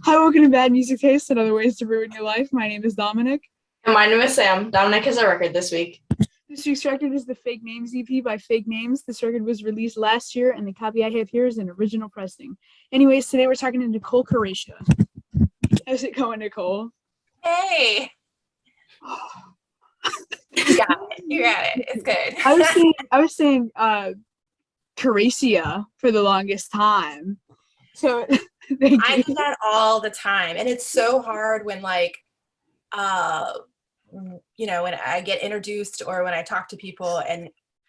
Hi, welcome to Bad Music Taste and Other Ways to Ruin Your Life. My name is Dominic. And my name is Sam. Dominic has a record this week. This week's record is the Fake Names EP by Fake Names. This record was released last year, and the copy I have here is an original pressing. Anyways, today we're talking to Nicole Caracia. How's it going, Nicole? Hey. You got it. You got it. It's good. I was saying Caracia for the longest time. So I do that all the time. And it's so hard when when I get introduced or when I talk to people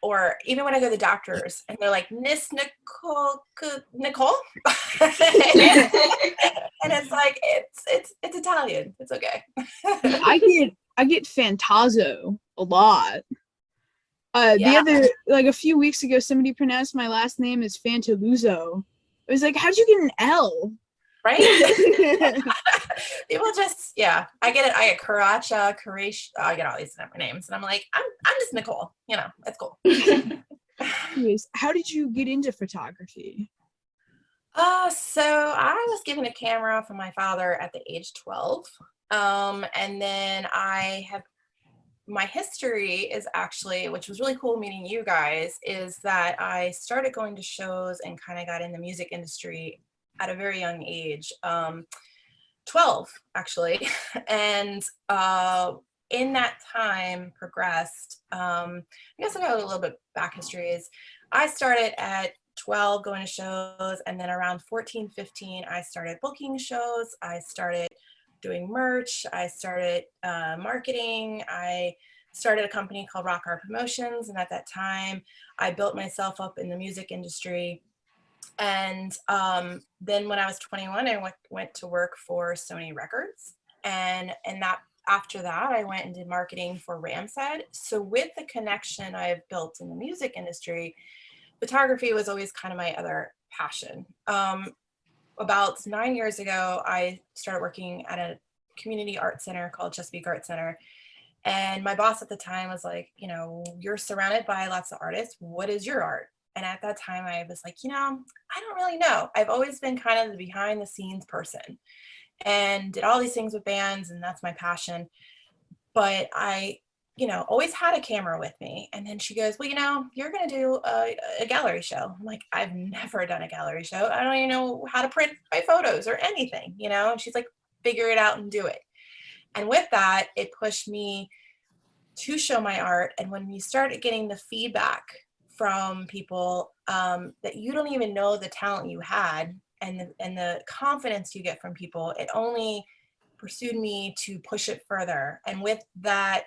or even when I go to the doctors and they're like, Miss Nicole. And it's like it's Italian. It's okay. I get Fantazzo a lot. The other a few weeks ago, somebody pronounced my last name as Fantaluzzo. I was like, how'd you get an L? Right? People just, I get it. I get Caracia, I get all these different names. And I'm like, I'm just Nicole. That's cool. Anyways, how did you get into photography? So I was given a camera from my father at the age 12. And then my history is actually, which was really cool meeting you guys, is that I started going to shows and kind of got in the music industry at a very young age, 12 actually. And in that time progressed, I guess I'll go a little bit back history is I started at 12 going to shows, and then around 14, 15, I started booking shows. I started doing merch. I started marketing. I started a company called Rock Art Promotions. And at that time, I built myself up in the music industry. And then when I was 21, I went to work for Sony Records. And after that, I went and did marketing for Ramsed. So with the connection I've built in the music industry, photography was always kind of my other passion. About 9 years ago, I started working at a community art center called Chesapeake Art Center. And my boss at the time was like, you're surrounded by lots of artists. What is your art? And at that time, I was like, I don't really know. I've always been kind of the behind the scenes person and did all these things with bands. And that's my passion. But I always had a camera with me. And then she goes, well, you're going to do a gallery show. I'm like, I've never done a gallery show. I don't even know how to print my photos or anything, And she's like, figure it out and do it. And with that, it pushed me to show my art. And when you started getting the feedback from people that you don't even know the talent you had and the confidence you get from people, it only pursued me to push it further. And with that,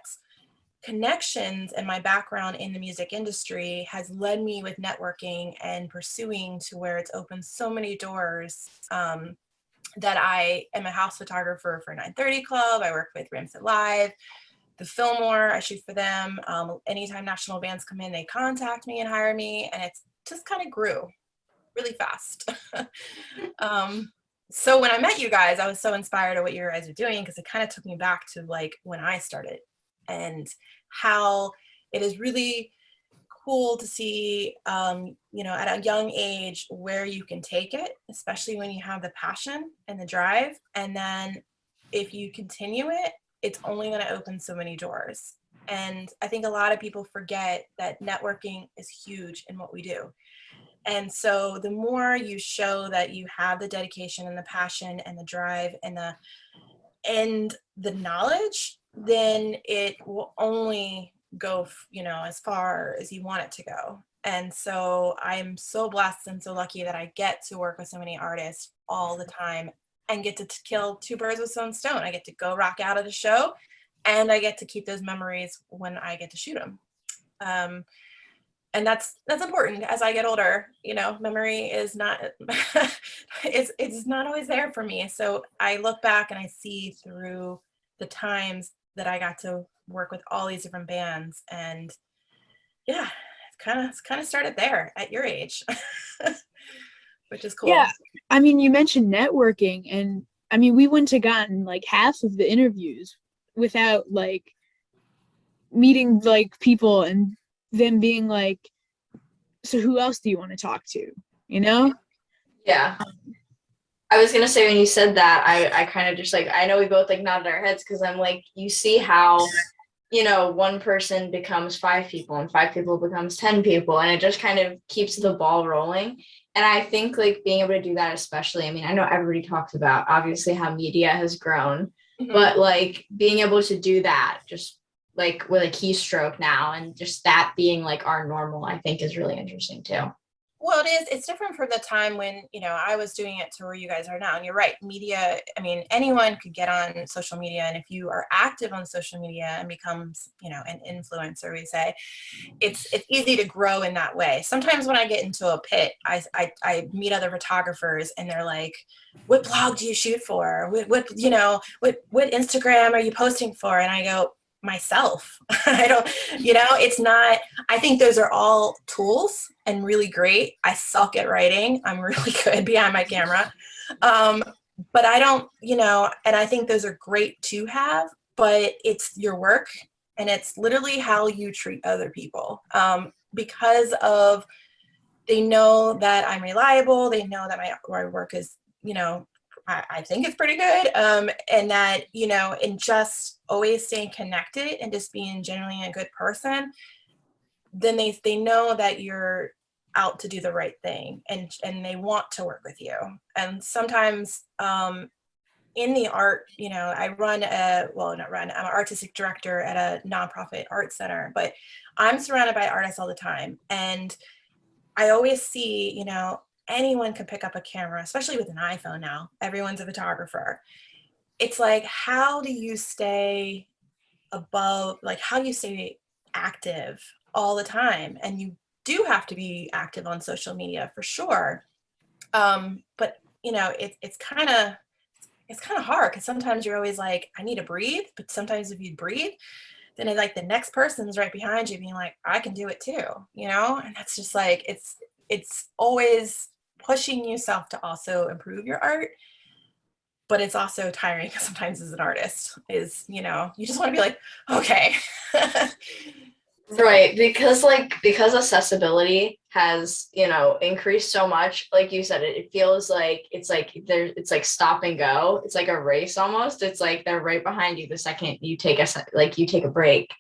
connections and my background in the music industry has led me with networking and pursuing to where it's opened so many doors, that I am a house photographer for 930 Club. I work with Ramsed Live, the Fillmore, I shoot for them. Anytime national bands come in, they contact me and hire me, and it's just kind of grew really fast. So when I met you guys, I was so inspired of what you guys are doing, because it kind of took me back to like when I started, and how it is really cool to see, at a young age where you can take it, especially when you have the passion and the drive. And then if you continue it, it's only going to open so many doors. And I think a lot of people forget that networking is huge in what we do. And so the more you show that you have the dedication and the passion and the drive and the knowledge, then it will only go, as far as you want it to go. And so I'm so blessed and so lucky that I get to work with so many artists all the time and get to kill two birds with one stone. I get to go rock out at a show, and I get to keep those memories when I get to shoot them. And that's important as I get older. Memory is not, it's not always there for me. So I look back and I see through the times that I got to work with all these different bands, and it's kind of started there at your age, which is cool. Yeah, I mean, you mentioned networking, and I mean, we wouldn't have gotten like half of the interviews without like meeting like people and them being like, so who else do you want to talk to? Yeah. I was gonna say when you said that, I kind of just like I know we both like nodded our heads because I'm like, you see how, one person becomes 5 people and 5 people becomes 10 people, and it just kind of keeps the ball rolling. And I think like being able to do that, especially, I mean, I know everybody talks about obviously how media has grown, but like being able to do that just like with a keystroke now and just that being like our normal, I think is really interesting too. Well, it is. It's different from the time when, I was doing it to where you guys are now. And you're right. Media, I mean, anyone could get on social media. And if you are active on social media and becomes, an influencer, we say, it's easy to grow in that way. Sometimes when I get into a pit, I meet other photographers and they're like, what blog do you shoot for? What Instagram are you posting for? And I go, myself. I don't, it's not, I think those are all tools and really great. I suck at writing. I'm really good behind my camera. But I don't, and I think those are great to have, but it's your work and it's literally how you treat other people. Because of, they know that I'm reliable. They know that my work is, I think it's pretty good. And that, and just always staying connected and just being genuinely a good person, then they know that you're out to do the right thing and they want to work with you. And sometimes in the art, I run I'm an artistic director at a nonprofit art center, but I'm surrounded by artists all the time. And I always see, anyone can pick up a camera, especially with an iPhone now. Everyone's a photographer. It's like, how do you stay above, like, how do you stay active all the time? And you do have to be active on social media for sure. But, it's kind of hard because sometimes you're always like, I need to breathe. But sometimes if you breathe, then it's like the next person's right behind you being like, I can do it too, And that's just like, it's always pushing yourself to also improve your art, but it's also tiring sometimes as an artist is, you just want to be like, okay. So. Right, because accessibility has, increased so much, like you said, it feels like it's like stop and go. It's like a race almost. It's like they're right behind you the second you take you take a break.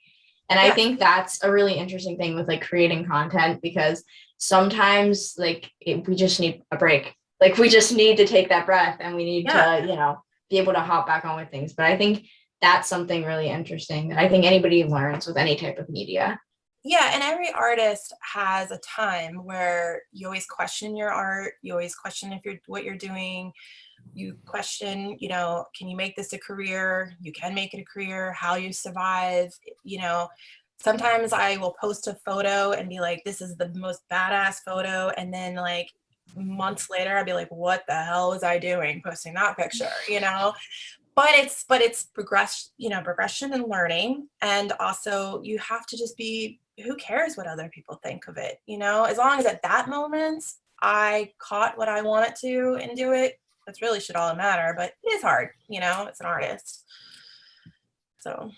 And I think that's a really interesting thing with like creating content because sometimes we just need a break. Like we just need to take that breath and we need to, be able to hop back on with things. But I think that's something really interesting that I think anybody learns with any type of media. Yeah, and every artist has a time where you always question your art. You always question if what you're doing. You question, can you make this a career? You can make it a career. How you survive? Sometimes I will post a photo and be like, "This is the most badass photo," and then like months later, I'll be like, "What the hell was I doing posting that picture?" But it's progression and learning, and also you have to just be, who cares what other people think of it, as long as at that moment I caught what I wanted to and do it, that's really should all matter. But it is hard, it's an artist. So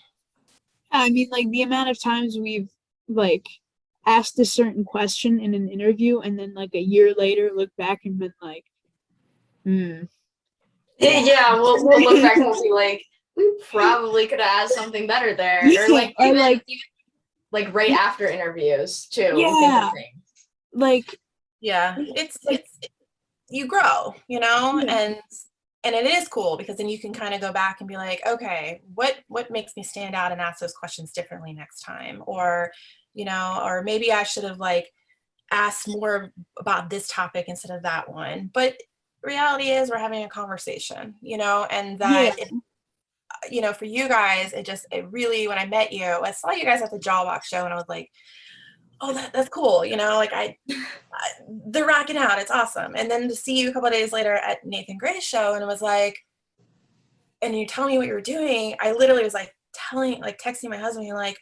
I mean, like the amount of times we've like asked a certain question in an interview and then like a year later look back and been like, Yeah, we'll look back and we'll be like, we probably could have asked something better there. Or like even like right after interviews too. Yeah. We think of things. Like it's you grow, and it is cool because then you can kind of go back and be like, okay, what makes me stand out and ask those questions differently next time? Or, or maybe I should have like asked more about this topic instead of that one. But reality is we're having a conversation, and that, for you guys, it really, when I met you, I saw you guys at the Jawbox show and I was like, oh, that's cool. Like they're rocking out. It's awesome. And then to see you a couple of days later at Nathan Gray's show and it was like, and you tell me what you were doing, I literally was like texting my husband, you're like,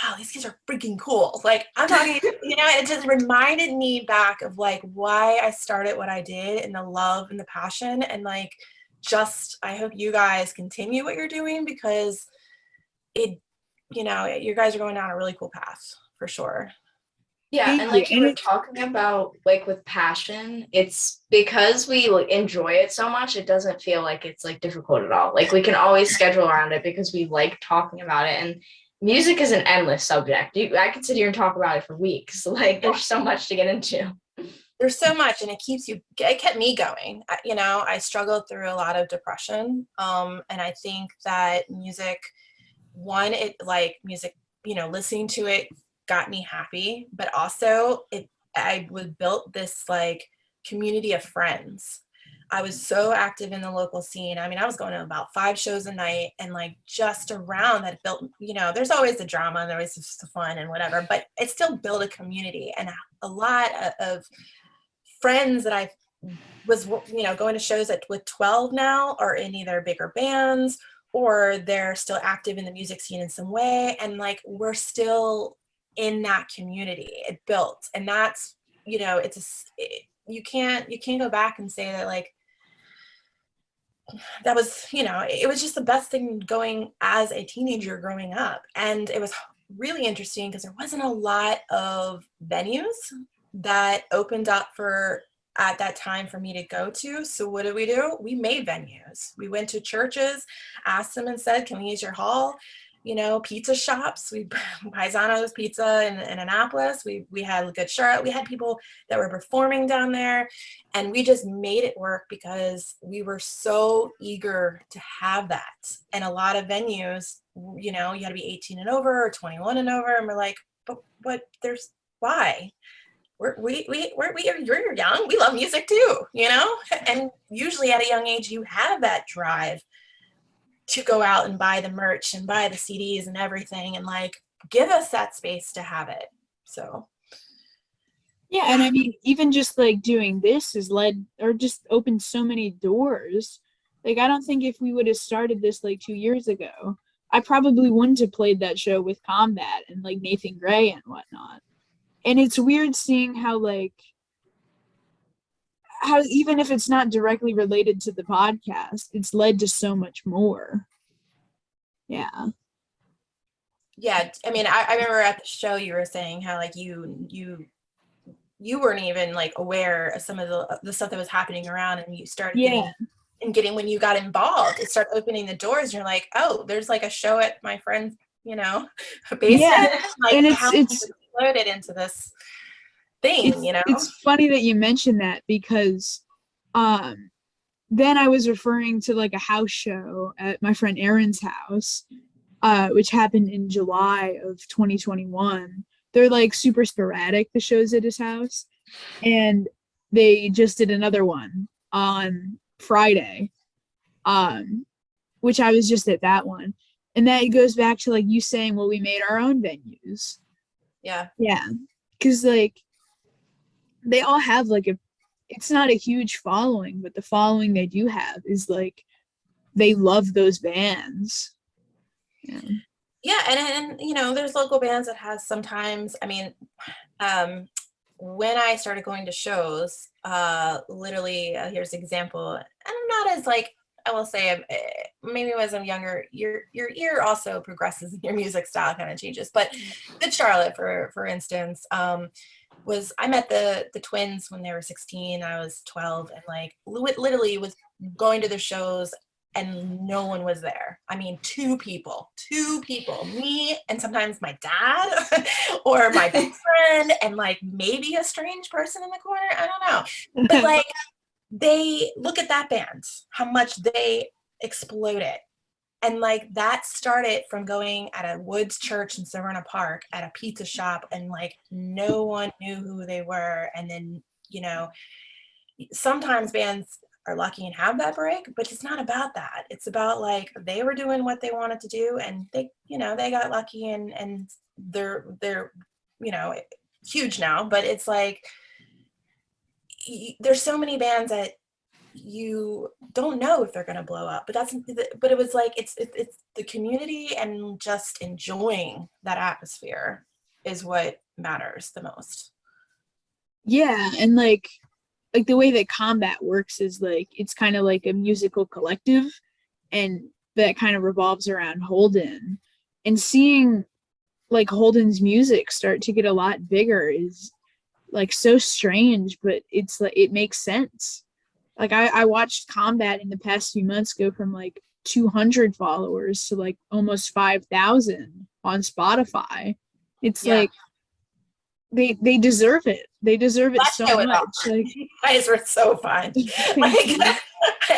wow, these kids are freaking cool. Like I'm talking, it just reminded me back of like why I started what I did and the love and the passion. And like, I hope you guys continue what you're doing because you guys are going down a really cool path for sure. Yeah, Thank and you. like you were talking about, like with passion, it's because we enjoy it so much, it doesn't feel like it's like difficult at all. Like we can always schedule around it because we like talking about it. And music is an endless subject. I could sit here and talk about it for weeks. Like there's so much to get into. There's so much, and it kept me going. I struggled through a lot of depression. And I think that music, music, listening to it got me happy, but also I was built this like community of friends. I was so active in the local scene. I mean, I was going to about 5 shows a night, and like just around that built, there's always the drama and there's always the fun and whatever, but it still built a community, and a lot of friends that I was, going to shows with 12 now are in either bigger bands or they're still active in the music scene in some way. And like, we're still in that community it built. And that's, you can't go back and say that like, that was, it was just the best thing going as a teenager growing up. And it was really interesting because there wasn't a lot of venues that opened up at that time for me to go to. So what did we do? We made venues. We went to churches, asked them and said, can we use your hall? Pizza shops. Paisano's Pizza in Annapolis. We had Good Charlotte. We had people that were performing down there, and we just made it work because we were so eager to have that. And a lot of venues, you had to be 18 and over or 21 and over, and we're like, but there's why? You're young. We love music too, and usually at a young age you have that drive to go out and buy the merch and buy the CDs and everything, and like give us that space to have it. So yeah, and I mean, even just like doing this has led or just opened so many doors. Like, I don't think if we would have started this like 2 years ago, I probably wouldn't have played that show with Combat and like Nathan Gray and whatnot. And it's weird seeing how even if it's not directly related to the podcast, it's led to so much more. Yeah. I mean, I remember at the show you were saying how like you weren't even like aware of some of the stuff that was happening around, and you started getting when you got involved, it started opening the doors, and you're like, oh, there's like a show at my friend's basement. Yeah. Like, and how exploded into this thing. It's funny that you mentioned that because then I was referring to like a house show at my friend Aaron's house, which happened in July of 2021. They're like super sporadic, the shows at his house. And they just did another one on Friday, which I was just at that one. And that goes back to like you saying, well, we made our own venues. Yeah. Yeah. Because like they all have like it's not a huge following, but the following they do have is like they love those bands. Yeah, and there's local bands that has sometimes, I mean, when I started going to shows, literally, here's an example, and I'm not as like, I will say, maybe as I'm younger, your ear also progresses and your music style kind of changes. But Good Charlotte, for instance, I met the twins when they were 16. I was 12, and like literally was going to the shows and no one was there. I mean, two people, me and sometimes my dad or my best friend and like maybe a strange person in the corner. I don't know. But like, they look at that band, how much they exploded. And like that started from going at a woods church in Savannah Park at a pizza shop, and like no one knew who they were. And then, sometimes bands are lucky and have that break, but it's not about that. It's about like they were doing what they wanted to do, and they got lucky, and they're huge now. But it's like there's so many bands that you don't know if they're going to blow up, but it was like it's the community and just enjoying that atmosphere is what matters the most. Yeah, and like the way that Combat works is like it's kind of like a musical collective, and that kind of revolves around Holden. And seeing like Holden's music start to get a lot bigger is like so strange, but it's like it makes sense. Like I watched Combat in the past few months go from like 200 followers to like almost 5,000 on Spotify. It's like they deserve it. They deserve it so much. Like, you guys were so fun. Like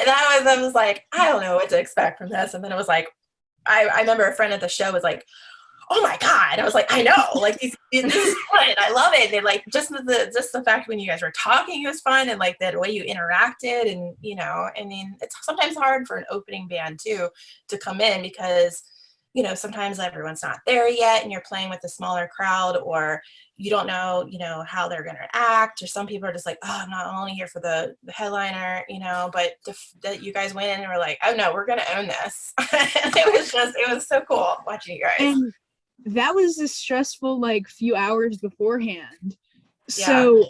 I was like, I don't know what to expect from this. And then it was like, I remember a friend at the show was like, oh my God. I was like, I know, like this is fun. I love it. And like just the fact when you guys were talking, it was fun, and like the way you interacted, and you know, I mean, it's sometimes hard for an opening band too to come in because, you know, sometimes everyone's not there yet and you're playing with a smaller crowd, or you don't know, you know, how they're going to act, or some people are just like, oh, I'm not only here for the headliner, you know, but that you guys went in and were like, oh no, we're going to own this. And it was so cool watching you guys. And that was a stressful like few hours beforehand. So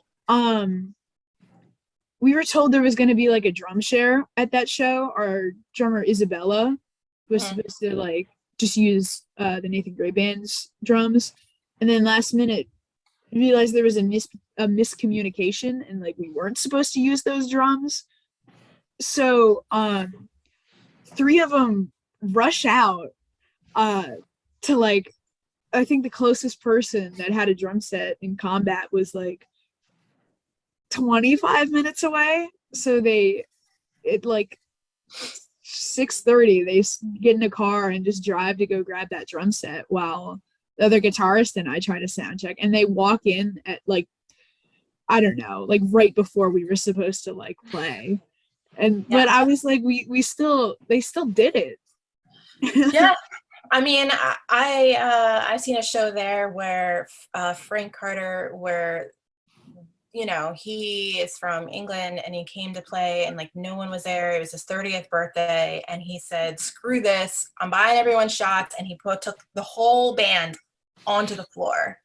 we were told there was going to be like a drum share at that show. Our drummer Isabella was supposed to like just use the Nathan Gray Band's drums, and then last minute realized there was a miscommunication, and like we weren't supposed to use those drums. So 3 of them rush out to like, I think the closest person that had a drum set in Combat was like 25 minutes away. So it like 6:30, they get in a car and just drive to go grab that drum set while the other guitarist and I try to sound check. And they walk in at like, I don't know, like right before we were supposed to like play. And but I was like, they still did it. Yeah. I mean, I've seen a show there where Frank Carter, where, you know, he is from England and he came to play and like no one was there. It was his 30th birthday and he said, screw this, I'm buying everyone shots. And he took the whole band onto the floor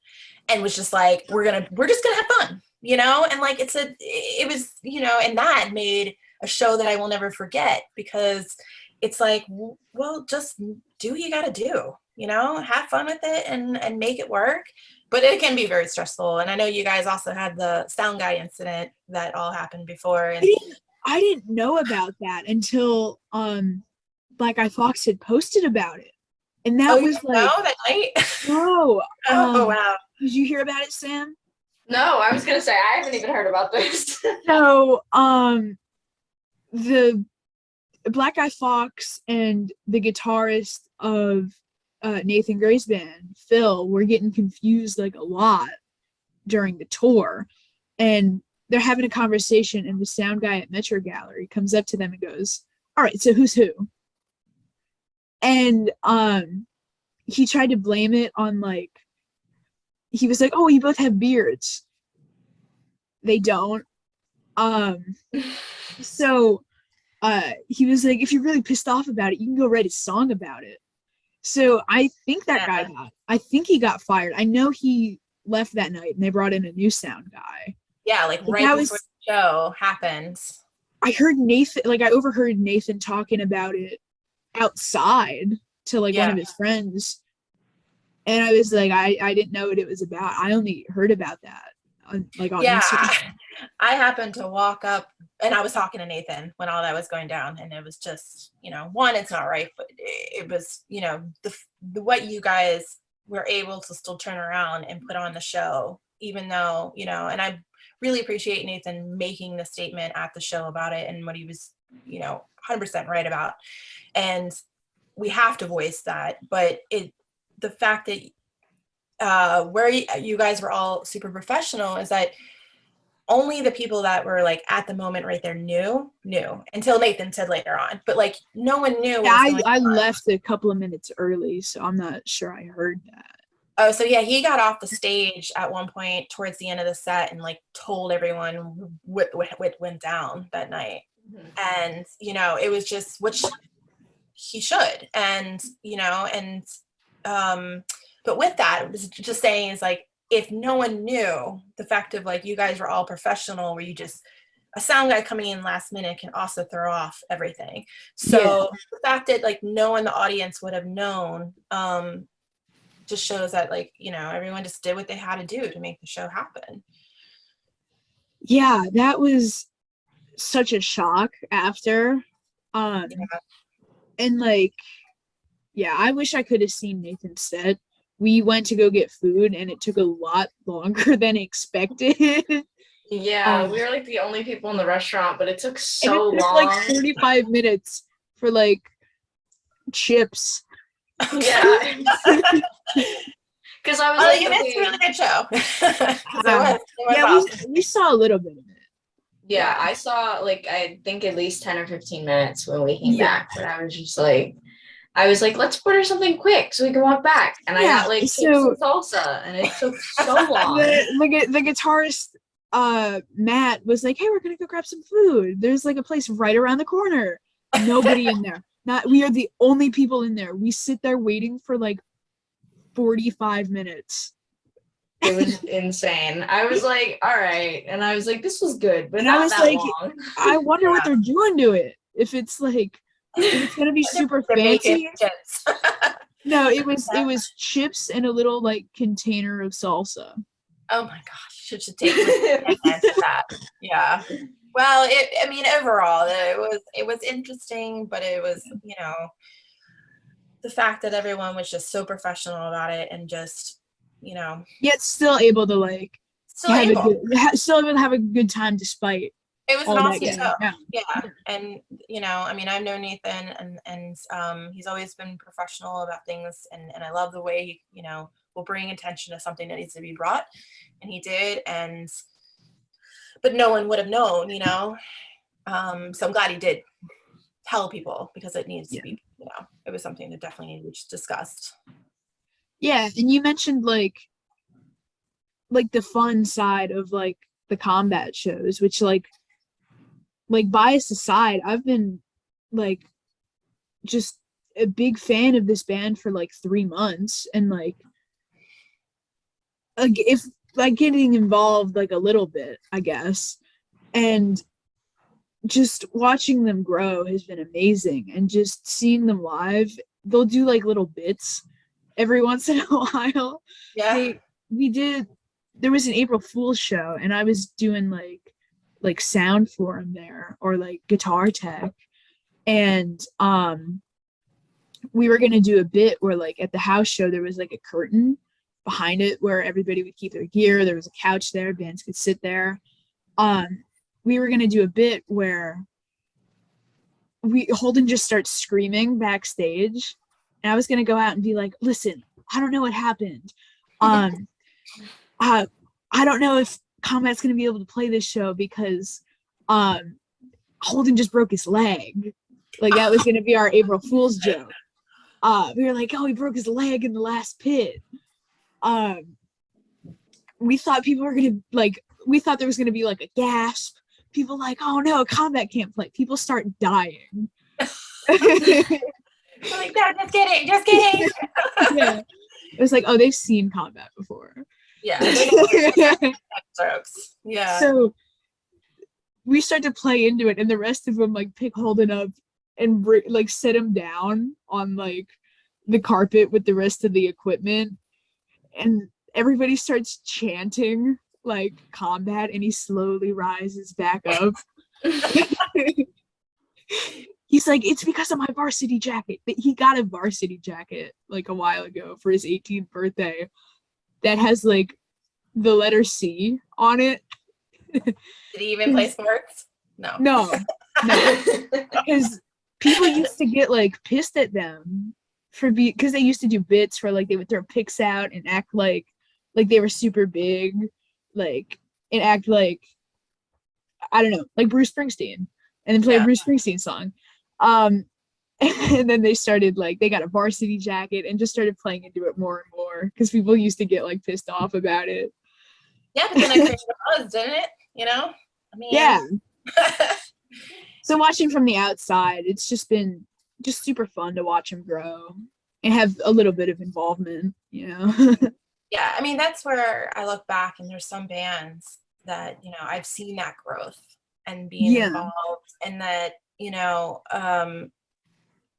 and was just like, we're just gonna have fun, you know? And like it was, you know, and that made a show that I will never forget, because it's like, well, just do what you got to do, you know, have fun with it and make it work. But it can be very stressful. And I know you guys also had the sound guy incident that all happened before. And I didn't know about that until Black Eye Fox had posted about it. And that was like, that night? No. Oh, wow. Did you hear about it, Sam? No, I was going to say, I haven't even heard about this. So, the Black Eye Fox and the guitarist of Nathan Gray's band, Phil, were getting confused like a lot during the tour. And they're having a conversation, and the sound guy at Metro Gallery comes up to them and goes, all right, so who's who? And he tried to blame it on like, he was like, oh, you both have beards. They don't. So he was like, if you're really pissed off about it, you can go write a song about it. So I think he got fired. I know he left that night and they brought in a new sound guy. Yeah, like right before the show happens. I overheard Nathan talking about it outside to like one of his friends. And I was like, I didn't know what it was about. I only heard about that on Instagram. I happened to walk up and I was talking to Nathan when all that was going down, and it was just, you know, one, it's not right, but it was, you know, the what you guys were able to still turn around and put on the show, even though, you know, and I really appreciate Nathan making the statement at the show about it and what he was, you know, 100% right about. And we have to voice that, but the fact that where you guys were all super professional is that only the people that were like at the moment right there knew until Nathan said later on, but like no one knew. Yeah, I left a couple of minutes early, so I'm not sure I heard that. Oh, so yeah, he got off the stage at one point towards the end of the set and like told everyone what went down that night. Mm-hmm. And, you know, it was just, which he should. And, you know, and, but with that, it was just saying is like, if no one knew, the fact of like, you guys were all professional, where you just, a sound guy coming in last minute can also throw off everything. So the fact that like no one in the audience would have known, just shows that, like, you know, everyone just did what they had to do to make the show happen. Yeah, that was such a shock after. Yeah. And like, yeah, I wish I could have seen Nathan's set. We went to go get food and it took a lot longer than expected. Yeah, we were like the only people in the restaurant, but it took And so it took long. like 45 minutes for like chips. Yeah. Because I was like, You missed a really good show. 'Cause it was Yeah, awesome. we saw a little bit of it. Yeah, I saw like I think at least 10 or 15 minutes when we came Yeah. back, but I was like, let's order something quick so we can walk back. And I got like chips and salsa, and it took so long. The guitarist Matt was like, hey, we're gonna go grab some food. There's like a place right around the corner. Nobody in there. We are the only people in there. We sit there waiting for like 45 minutes. It was insane. I was like, all right. And I was like, this was good, but And not I was that like, long. I wonder what they're doing to it. If it's like, if it's gonna be super fancy. No, it was chips and a little like container of salsa. Oh my gosh, you should take that. Yeah. Well, I mean, overall, it was interesting, but it was, you know, the fact that everyone was just so professional about it and just, you know, yet still able to like still able to have a good time despite it was an awesome show. Yeah. And you know, I mean, I've known Nathan and he's always been professional about things, and I love the way he, you know, will bring attention to something that needs to be brought, and he did, but no one would have known, you know. So I'm glad he did tell people, because it needs to be, you know, it was something that definitely needed to be discussed. Yeah, and you mentioned like the fun side of like the combat shows, which like bias aside, I've been like just a big fan of this band for like 3 months, and like if like getting involved like a little bit, I guess, and just watching them grow has been amazing, and just seeing them live. They'll do like little bits every once in a while. Yeah. There was an April Fool's show, and I was doing like sound for him there, or like guitar tech, and we were gonna do a bit where like at the house show there was like a curtain behind it where everybody would keep their gear. There was a couch there, bands could sit there. We were gonna do a bit where Holden just starts screaming backstage, and I was gonna go out and be like, listen, I don't know what happened. I don't know if Combat's gonna be able to play this show because Holden just broke his leg. Like that was gonna be our April Fool's joke. We were like, oh, he broke his leg in the last pit. We thought people were gonna we thought there was gonna be like a gasp. People like, oh no, Combat can't play. People start dying. Like, no, just kidding. Yeah. It was like, oh, they've seen Combat before. Yeah. Jokes. Yeah. So we start to play into it, and the rest of them like pick Holden up and like set him down on like the carpet with the rest of the equipment, and everybody starts chanting like Combat, and he slowly rises back up. He's like, it's because of my varsity jacket. He got a varsity jacket like a while ago for his 18th birthday that has like the letter C on it. Did he even play sports? No. Because people used to get like pissed at them because they used to do bits where like they would throw picks out and act like they were super big, like, and act like, I don't know, like Bruce Springsteen, and then play a Bruce Springsteen song. And then they started like, they got a varsity jacket and just started playing into it more and more because people used to get like pissed off about it. Yeah, but then it created a buzz, didn't it? You know? I mean, yeah. So watching from the outside, it's just been just super fun to watch him grow and have a little bit of involvement, you know? Yeah, I mean, that's where I look back and there's some bands that, you know, I've seen that growth and being involved, and that, you know,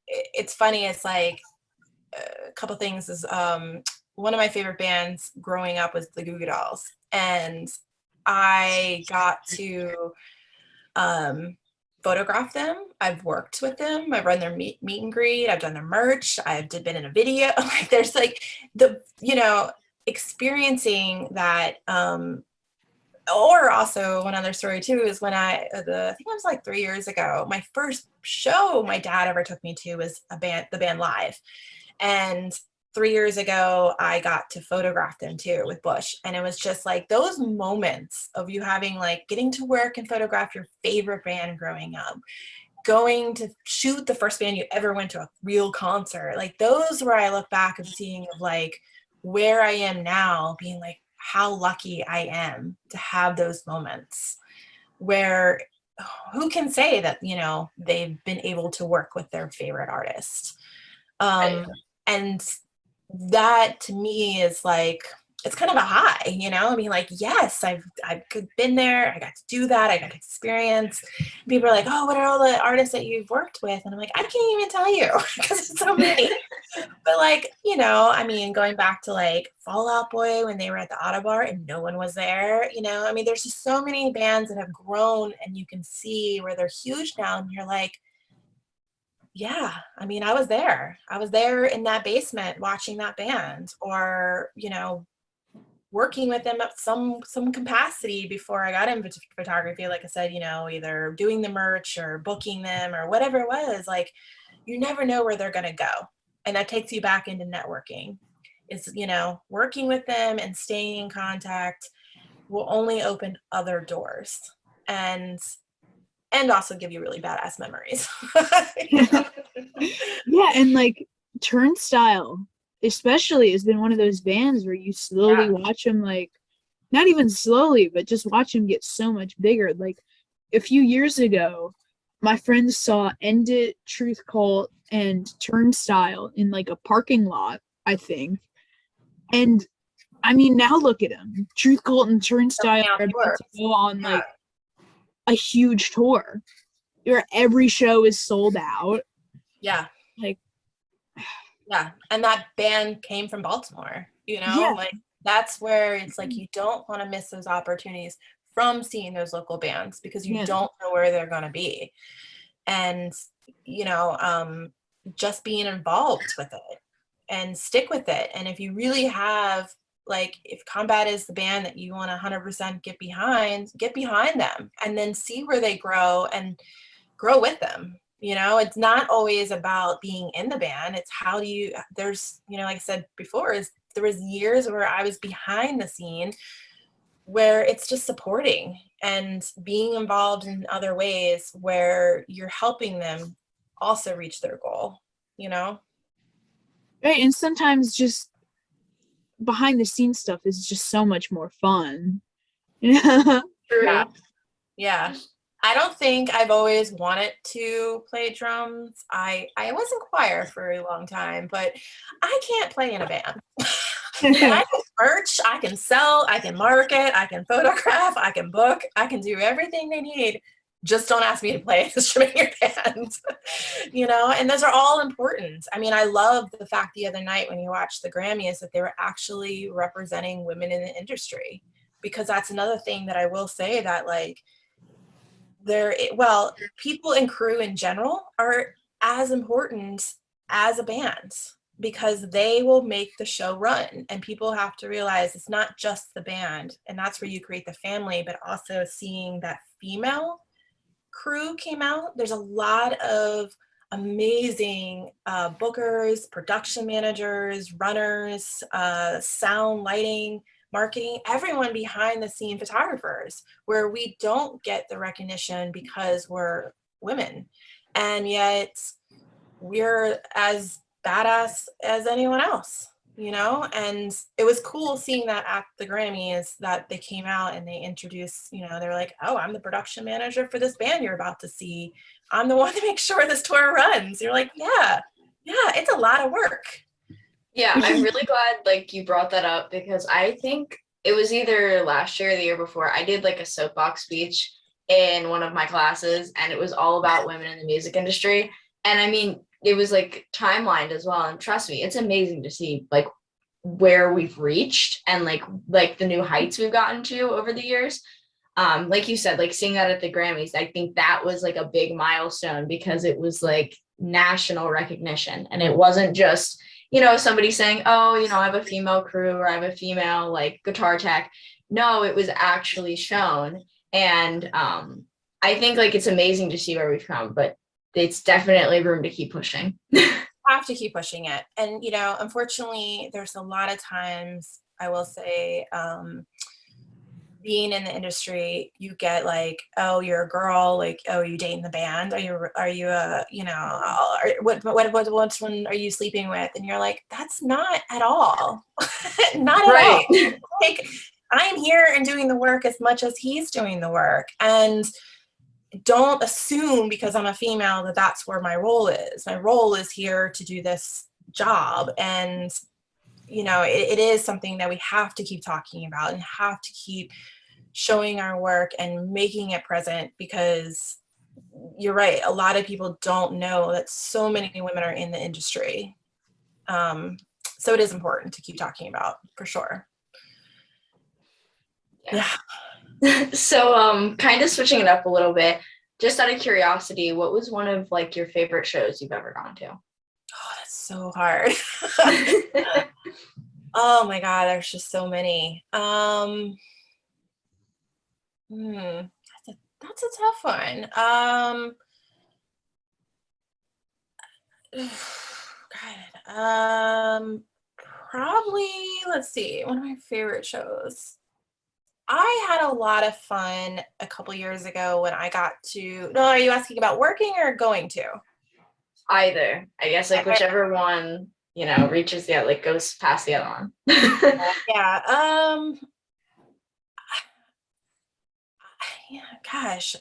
it's funny. It's like a couple things is one of my favorite bands growing up was the Goo Goo Dolls, and I got to photograph them. I've worked with them. I've run their meet and greet. I've done their merch. I've been in a video. Like there's like the, experiencing that. Or also one other story too is when I think it was like 3 years ago, my first show my dad ever took me to was the band Live. And 3 years ago, I got to photograph them too with Bush. And it was just like those moments of you having like getting to work and photograph your favorite band growing up, going to shoot the first band you ever went to a real concert. Like those where I look back of seeing of like where I am now, being like how lucky I am to have those moments where who can say that, they've been able to work with their favorite artist. And that to me is like, it's kind of a high, I mean, like, yes, I've been there. I got to do that. I got to experience. People are like, oh, what are all the artists that you've worked with? And I'm like, I can't even tell you because it's so many. But like, I mean, going back to like Fall Out Boy when they were at the Autobar and no one was there, I mean, there's just so many bands that have grown and you can see where they're huge now. And you're like, yeah, I mean, I was there in that basement watching that band, or, working with them at some capacity before I got into photography. Like I said, either doing the merch or booking them or whatever it was. Like, you never know where they're going to go. And that takes you back into networking. Is, working with them and staying in contact will only open other doors and also give you really badass memories. Yeah, and like Turnstile especially has been one of those bands where you slowly watch them, like not even slowly, but just watch them get so much bigger. Like a few years ago, my friends saw End It, Truth Cult, and Turnstile in like a parking lot, I think. And I mean, now look at them. Truth Cult and Turnstile are about to go on like a huge tour where every show is sold out. Yeah. Like, yeah. And that band came from Baltimore, like that's where it's like, you don't want to miss those opportunities from seeing those local bands because you don't know where they're going to be. And, just being involved with it and stick with it. And if you really have, like, if Combat is the band that you want to 100% get behind them and then see where they grow and grow with them. It's not always about being in the band. It's how do you, there's, like I said before, there was years where I was behind the scene where it's just supporting and being involved in other ways where you're helping them also reach their goal, Right. And sometimes just behind the scenes stuff is just so much more fun. Yeah. Yeah. I don't think I've always wanted to play drums. I was in choir for a long time, but I can't play in a band. And I can merch, I can sell, I can market, I can photograph, I can book, I can do everything they need. Just don't ask me to play an instrument in your band. And those are all important. I mean, I love the fact the other night when you watched the Grammys that they were actually representing women in the industry, because that's another thing that I will say that like people and crew in general are as important as a band because they will make the show run, and people have to realize it's not just the band, and that's where you create the family, but also seeing that female crew came out. There's a lot of amazing bookers, production managers, runners, sound, lighting, marketing, everyone behind the scene photographers, where we don't get the recognition because we're women. And yet we're as badass as anyone else, and it was cool seeing that at the Grammys that they came out and they introduced, they were like, oh, I'm the production manager for this band you're about to see. I'm the one to make sure this tour runs. You're like, yeah, it's a lot of work. Yeah, I'm really glad like you brought that up because I think it was either last year or the year before I did like a soapbox speech in one of my classes, and it was all about women in the music industry. And I mean, it was like timelined as well. And trust me, it's amazing to see like where we've reached and like the new heights we've gotten to over the years. Like you said, like seeing that at the Grammys, I think that was like a big milestone because it was like national recognition. And it wasn't just, somebody saying, oh, I have a female crew or I have a female like guitar tech. No, it was actually shown. And I think like it's amazing to see where we've come, but it's definitely room to keep pushing. Have to keep pushing it. And, unfortunately, there's a lot of times, I will say, being in the industry, you get like, oh, you're a girl, like, oh, you dating the band? Are you what one are you sleeping with? And you're like, that's not at all. Not at all. Like, I'm here and doing the work as much as he's doing the work. And don't assume because I'm a female that that's where my role is. My role is here to do this job. And, it is something that we have to keep talking about and have to keep showing our work and making it present, because you're right. A lot of people don't know that so many women are in the industry. So it is important to keep talking about, for sure. Yeah. So kind of switching it up a little bit, just out of curiosity, what was one of like your favorite shows you've ever gone to? Oh, that's so hard. Oh my God, there's just so many. That's a tough one. God, probably, let's see, one of my favorite shows. I had a lot of fun a couple years ago when I got to, no, are you asking about working or going to? Either. I guess like whichever one, reaches the like goes past the other one. Yeah. Gosh.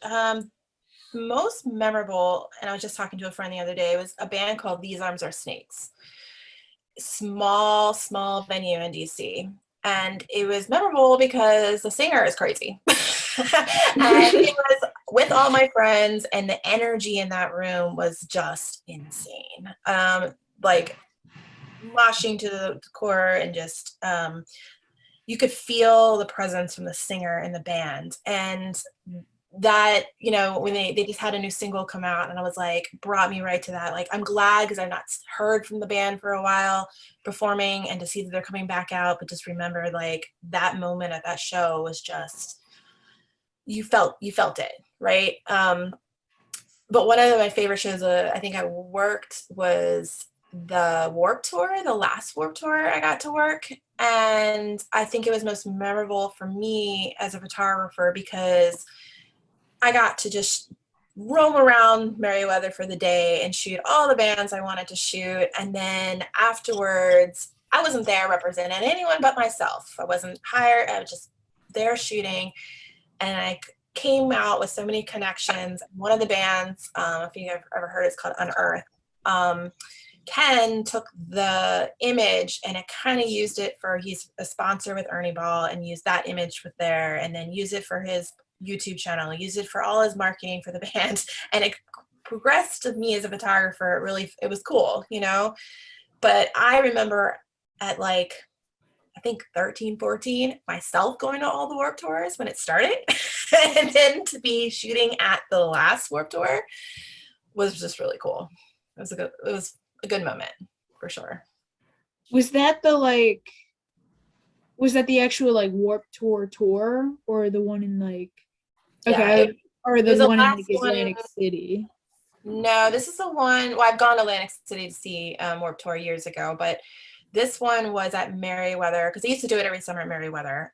Most memorable, and I was just talking to a friend the other day, was a band called These Arms Are Snakes. Small venue in DC. And it was memorable because the singer is crazy. And it was with all my friends, and the energy in that room was just insane. Like moshing to the core, and just you could feel the presence from the singer and the band. And that, when they just had a new single come out, and I was like, brought me right to that. Like, I'm glad, because I've not heard from the band for a while performing, and to see that they're coming back out, but just remember like that moment at that show was just, you felt it, right? But one of my favorite shows I think I worked was the Warped Tour, the last Warped Tour I got to work. And I think it was most memorable for me as a photographer because I got to just roam around Merriweather for the day and shoot all the bands I wanted to shoot. And then afterwards, I wasn't there representing anyone but myself. I wasn't hired. I was just there shooting. And I came out with so many connections. One of the bands, if you've ever heard, it's called Unearth. Ken took the image and it kind of used it for, he's a sponsor with Ernie Ball, and used that image with there, and then use it for his YouTube channel, use it for all his marketing for the band. And it progressed to me as a photographer. It was cool, but I remember at like, I think 13, 14, myself going to all the Warped Tours when it started. And then to be shooting at the last Warped Tour was just really cool. It was a good moment, for sure. Was that the actual like Warped Tour, or the one in like, okay, or the one in like Atlantic City? No, this is the one, well, I've gone to Atlantic City to see Warped Tour years ago, but this one was at Merriweather, because they used to do it every summer at Merriweather.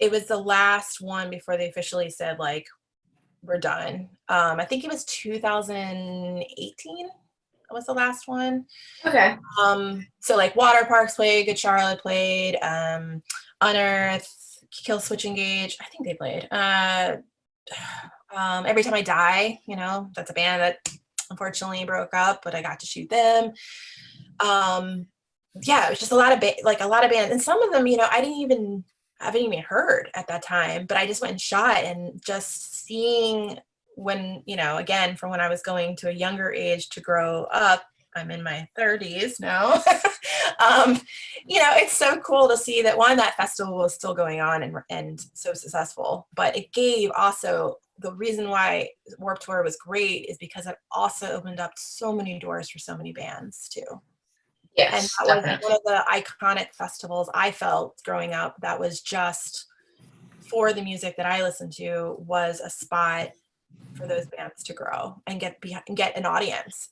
It was the last one before they officially said, like, we're done. I think it was 2018 was the last one. Okay. So like Water Parks played, Good Charlotte played, Unearth, Kill Switch Engage, I think they played. Every Time I Die, that's a band that unfortunately broke up, but I got to shoot them. Yeah, it was just a lot of bands, and some of them, I haven't even heard at that time, but I just went and shot, and just seeing when, again, from when I was going to a younger age to grow up I'm in my 30s now. It's so cool to see that that festival was still going on and so successful, but it gave also the reason why Warped Tour was great is because it also opened up so many doors for so many bands too. Yes, and that definitely. was one of the iconic festivals I felt growing up that was just for the music that I listened to, was a spot for those bands to grow and get an audience,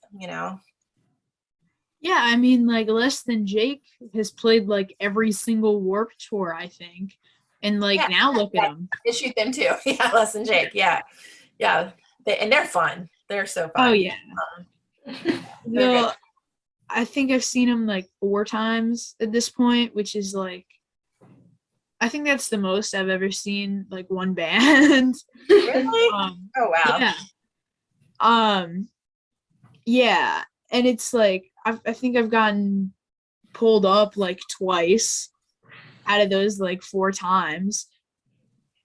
Yeah, I mean, like Less Than Jake has played like every single Warped Tour, I think, and like now look at them. I shoot them too. Yeah, Less Than Jake. Yeah, and they're fun. They're so fun. Oh yeah. They're good. I think I've seen them like 4 times at this point, which is like, I think that's the most I've ever seen like one band. Really? Oh wow. Yeah. Yeah, and it's like I think I've gotten pulled up like twice out of those like 4 times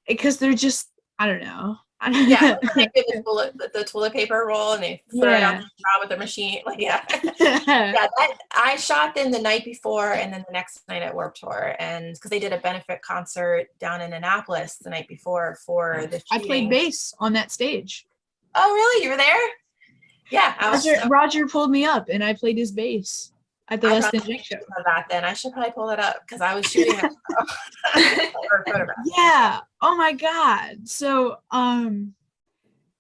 because they're just, I don't know. Yeah, they give the toilet paper roll and they throw it out the crowd with the machine. Like, yeah. I shot them the night before and then the next night at Warped Tour, and because they did a benefit concert down in Annapolis the night before for the shooting. I played bass on that stage. Oh, really? You were there? Yeah, Roger pulled me up and I played his bass at the Less Than Jake show. Then I should probably pull that up because I was shooting it. Yeah. Oh my god. So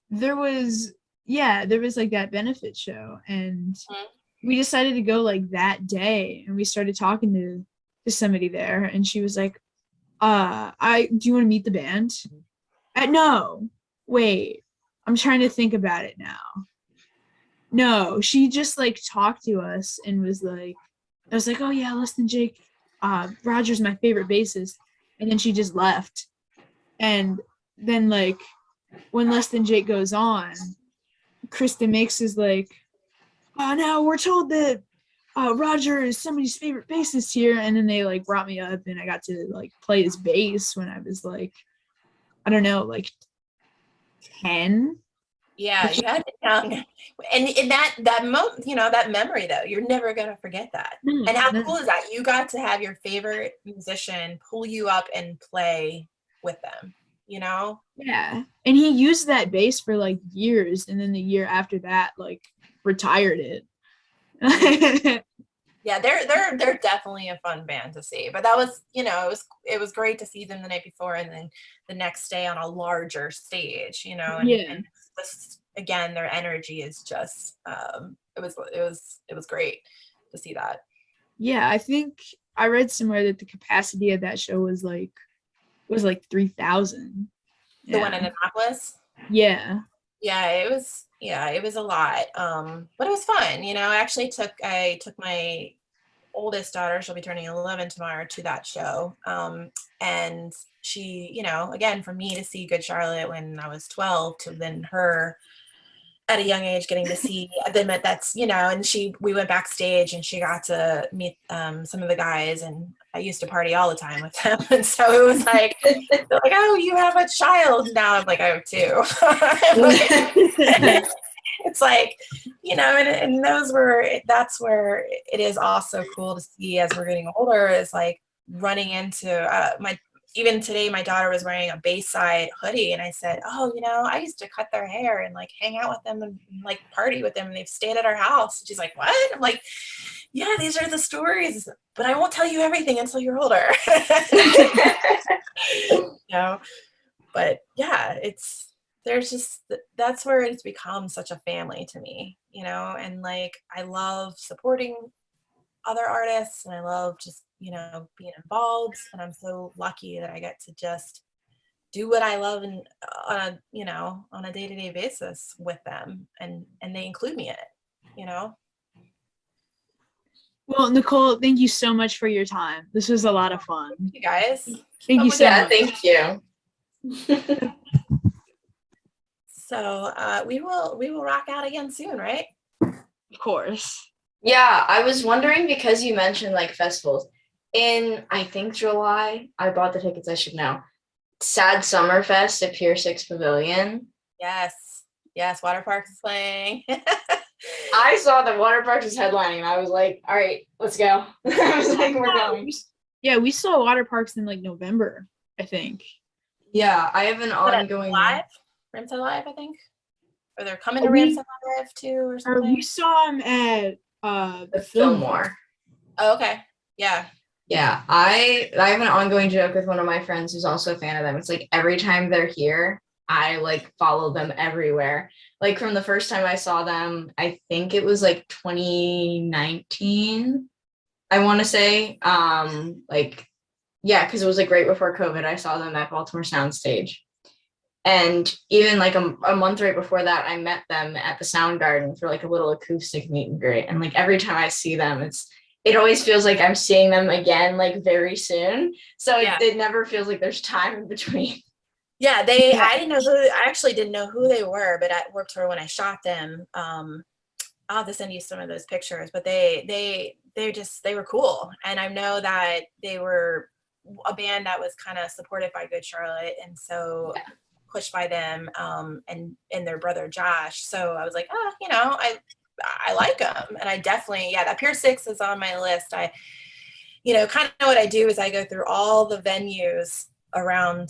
there was like that benefit show, and we decided to go like that day, and we started talking to somebody there, and she was like, do you want to meet the band? No, wait, I'm trying to think about it now. No, she just like talked to us and was like, I was like, oh yeah, Less Than Jake, Roger's my favorite bassist, and then she just left. And then like when Less Than Jake goes on, Kristen Mix is like, oh no, we're told that Roger is somebody's favorite bassist here, and then they like brought me up and I got to like play his bass when I was like, I don't know, like 10. Yeah, you had it young, and in that moment, that memory though, you're never gonna forget that. And how cool is that? You got to have your favorite musician pull you up and play with them. Yeah, and he used that bass for like years, and then the year after that, like retired it. Yeah, they're definitely a fun band to see. But that was, it was great to see them the night before and then the next day on a larger stage, and again, their energy is just it was great to see that. Yeah, I think I read somewhere that the capacity of that show was like 3,000. The one in Annapolis? Yeah. Yeah, it was a lot. But it was fun. I took my oldest daughter, she'll be turning 11 tomorrow, to that show. And she, again, for me to see Good Charlotte when I was 12 to then her at a young age getting to see them at that's, and we went backstage and she got to meet some of the guys, and I used to party all the time with them. And so it was like, they're like, oh, you have a child now. I'm like, I have 2. It's like, and that's where it is also cool to see as we're getting older, is like running into even today, my daughter was wearing a Bayside hoodie, and I said, oh, I used to cut their hair and like hang out with them and like party with them, and they've stayed at our house. And she's like, what? I'm like, yeah, these are the stories, but I won't tell you everything until you're older. But yeah, that's where it's become such a family to me, and like I love supporting other artists, and I love just being involved, and I'm so lucky that I get to just do what I love and on a day-to-day basis with them, and they include me in it. Well, Nicole, thank you so much for your time. This was a lot of fun. Thank you guys. Thank you so much. Thank you. So we will rock out again soon, right? Of course. Yeah, I was wondering, because you mentioned like festivals. In, I think, July, I bought the tickets, I should know. Sad Summer Fest at Pier 6 Pavilion. Yes, Water Parks is playing. I saw that water parks was headlining, and I was like, all right, let's go. I was like, we're going. Yeah, we saw water parks in like November, I think. Yeah, I have an ongoing live, Ramsey Live, I think. Or they're coming to We- Ramsey Live too, or Or something. we saw them at the Fillmore. Oh, okay. Yeah. Yeah, I have an ongoing joke with one of my friends who's also a fan of them. It's like every time they're here, I like follow them everywhere. Like from the first time I saw them, I think it was like 2019, I want to say. Like, yeah, because it was like right before COVID, I saw them at Baltimore Soundstage. And even like a month right before that, I met them at the Soundgarden for like a little acoustic meet and greet. And like every time I see them, it always feels like I'm seeing them again, like very soon. So it never feels like there's time in between. Yeah, I actually didn't know who they were, but at Warped Tour when I shot them, I'll have to send you some of those pictures, but they were cool. And I know that they were a band that was kind of supported by Good Charlotte, and so pushed by them, and their brother Josh. So I was like, I like them, and I definitely, that Pier 6 is on my list. I, kind of what I do is I go through all the venues around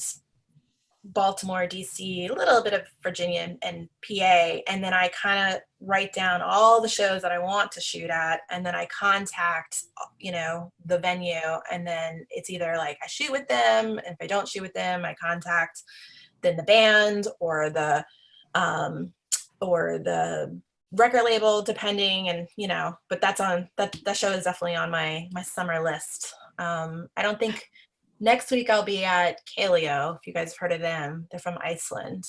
Baltimore, DC, a little bit of Virginia and PA, and then I kind of write down all the shows that I want to shoot at, and then I contact, the venue, and then it's either like I shoot with them, and if I don't shoot with them, I contact then the band or the record label, depending, and but that show is definitely on my summer list. I don't think next week I'll be at Kaleo, if you guys have heard of them. They're from Iceland.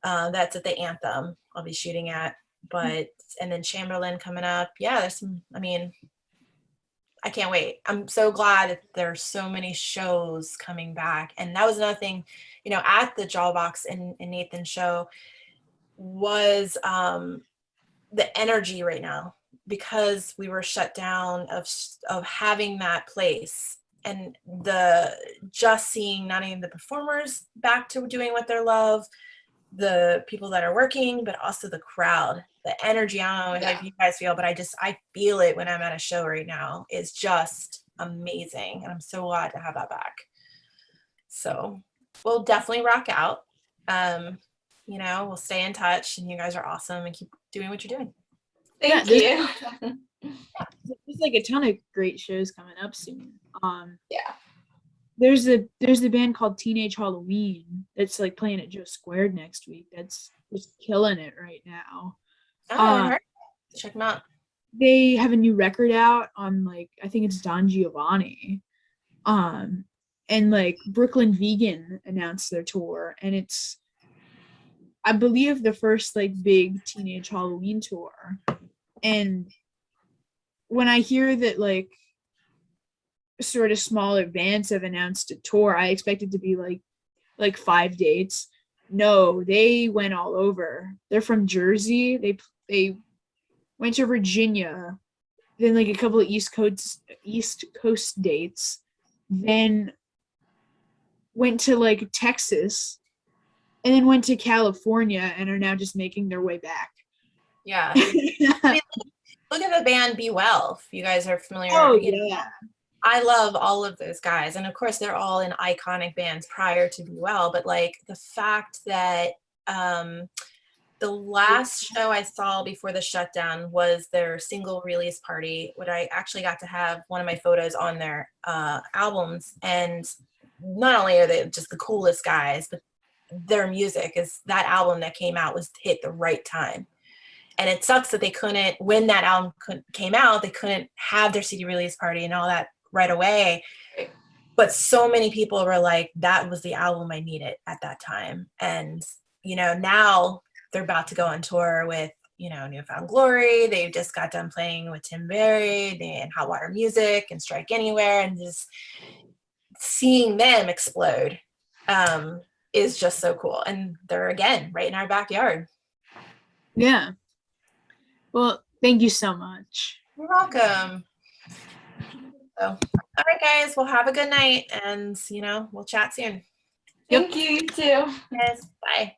That's at the Anthem I'll be shooting at. And then Chamberlain coming up. Yeah, there's some, I can't wait. I'm so glad that there's so many shows coming back. And that was another thing, at the Jawbox and Nathan's show was the energy right now, because we were shut down of having that place, and just seeing not even the performers back to doing what they love, the people that are working, but also the crowd, the energy. I don't know how you guys feel, but I feel it when I'm at a show right now. It's just amazing, and I'm so glad to have that back. So we'll definitely rock out. We'll stay in touch, and you guys are awesome, and keep doing what you're doing. Thank you. There's like a ton of great shows coming up soon. There's a band called Teenage Halloween that's like playing at Joe Squared next week. That's just killing it right now. Check them out. They have a new record out on I think it's Don Giovanni. And like Brooklyn Vegan announced their tour, and it's, I believe, the first big Teenage Halloween tour. And when I hear that sort of smaller bands have announced a tour, I expect it to be like 5 dates. No, they went all over. They're from Jersey. They went to Virginia, then a couple of East Coast dates, then went to Texas, and then went to California, and are now just making their way back. Yeah. Look at the band Be Well, if you guys are familiar. Oh, yeah. I love all of those guys. And of course, they're all in iconic bands prior to Be Well. But the fact that the last show I saw before the shutdown was their single release party, where I actually got to have one of my photos on their albums. And not only are they just the coolest guys, but their music that album that came out was hit the right time. And it sucks that they couldn't, when that album came out, they couldn't have their CD release party and all that right away. But so many people were like, that was the album I needed at that time. And, now they're about to go on tour with, Newfound Glory. They've just got done playing with Tim Berry and Hot Water Music and Strike Anywhere. And just seeing them explode is just so cool. And they're, again, right in our backyard. Yeah. Well, thank you so much. You're welcome. So, all right, guys, well, have a good night, and we'll chat soon. Thank you, you too. Yes, bye.